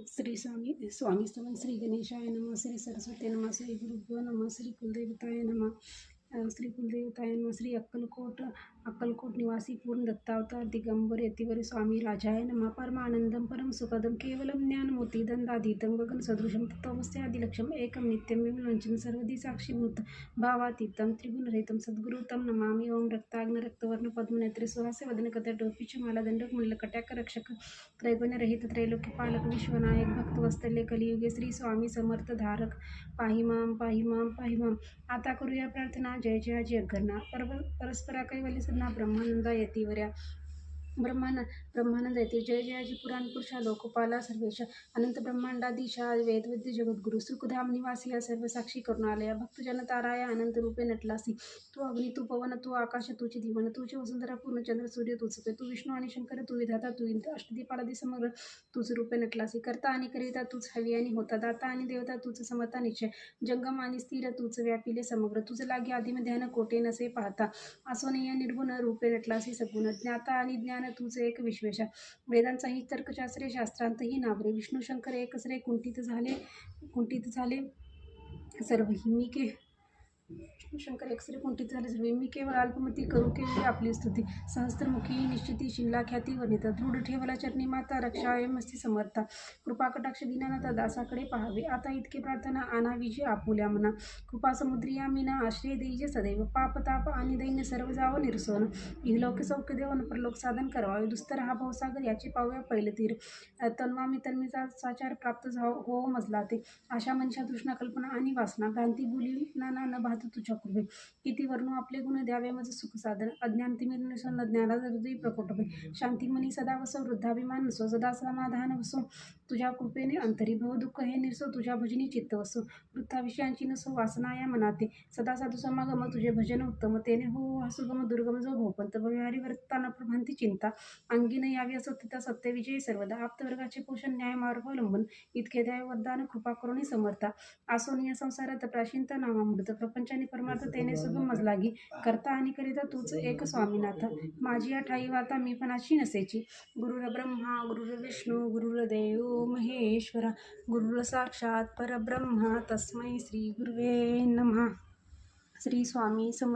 श्री स्वामी समर्थ. श्री गणेशाय नमः. श्री सरस्वती नमः. श्री गुरुभ्यो नमः. श्री कुलदेवताय नमः. श्री कुलदेवताय नमः. श्री अक्कलकोट निवासी पूर्ण दत्तावतार दिगंबर यतिवर स्वामी राजाय नमः. परमानंदम परम सुखदम केवलम ज्ञानमूर्ति दंडाधीतं गगन सदृशम तत्वमस्यादिलक्ष्यम एकम नित्यम विमलोचन सर्वदी साक्षीभूत भावातीतं त्रिगुणरहितं सद्गुरुतं नमामि. ओम रक्ताग्न रक्तवर्ण पद्मनेत्र सुहास्य वदन कटोपी माला दंडक मुंडल कट्याक रक्षक त्रैगुण्यरहित त्रैलोक्य पालक विश्वनायक भक्तवत्सल्य कलियुगे श्री स्वामी समर्थ धारक पाहि माम पाहि माम पाहि माम. आता करूया प्रार्थना. जय जयाजी अघरनाथ परस्परा कैवल्य सन्ना ब्रह्मानंदा यतीवर्या ब्रह्मानंद येते. जय जयाजी पुराण पुरुषा लोकपाला सर्वेशा अनंत ब्रह्मांडाधीशा वेदविद्य जगद्गुरु सुखधाम निवासी सर्व साक्षी करुणालया भक्तजन ताराया अनंत रूपे नटलासी. तू अग्नी तू पवन तू आकाश तूची दिवन तुझे वसुंधरा पूर्ण चंद्र सूर्य तूच तू विष्णू आणि शंकर तू विधाता तू इंद्र अष्टदीपालादी समग्र तूच रूपे नटलासी. करता आणि करिता तूच हवी आणि होता दाता आणि देवता तूच समता निश्चय जंगम आणि स्थिर तूच व्यापिले समग्र तुझ लागी आदिम ध्यान कोटे नसे पाहता आसवनीय निर्गुण रूपे नटलासी सगुण ज्ञाता आणि ज्ञान तुझे एक विश्वेशा वेदांचाही तर्कशास्त्रे शास्त्रांतही नावरे विष्णू शंकर एकसरे कुंठित झाले सर्व हिमिके शंकर एकसरे कुंठित झाले सर्व मी केवळ अल्पमती करू केवळ आपली स्तुती सहस्त्रमुखी निश्चिती शिल्ला ख्याती वर्णित दृढ ठेवला चरणी माता रक्षायमस्ती समर्था कृपा कटाक्ष दिनानाथ दासाकडे पाहावे. आता इतके प्रार्थना आणावीजी आपुल्या मना कृपा समुद्रिया मीना आश्रय देईजे सदैव पाप ताप आणि दैन्य सर्व जावं निरसोन इहलोक सौख्य देवन परलोक साधन करावे. दुस्तर हा भवसागर याचे पाहूया पहिले तीर तन्वामी तन्मीचा साचार प्राप्त हो मजला ते आशा मनीषा तृष्णा कल्पना आणि वासना भ्रांती बोली नाना न भात तुझ्या कृपे किती वर्णू आपले गुण द्यावे माझं सुख साधन अज्ञान तिमिर निसन्न ज्ञाना हृदय प्रकट होय शांतिमनी सदा वसो वृद्धाभिमान नसो सदा समाधान वसो तुझ्या कृपेने अंतरी भव दुःख हे निरसो तुझ्या भजनी चित्त वसो वृद्धा विषयांची नसो वासना या मनाते सदा साधू समागम तुझे भजन उत्तमतेने हो हा सुगम दुर्गम जो भोपंत भविहारी वर्ताना प्रभांती चिंता अंगीन यावी असो तिथं सत्य विजय सर्वदा आप्तवर्गाचे पोषण न्याय मार्ग अवलंबन इतके द्याय वरदान कृपा करुणी समर्था आसोनिया संसारात प्राशिंत नामामृत प्रपंचाने परमार्थ तेने सुगम मजलागी करता आणि करिता तूच एक स्वामीनाथ माझी ठाई वाता मी पणाची नसेची गुरुर ब्रह्मा गुरुर विष्णू गुरुर देव महेश्वरा गुरुर साक्षात परब्रह्मा तस्मै श्री गुरुवे नमः. श्री स्वामी समर्थ.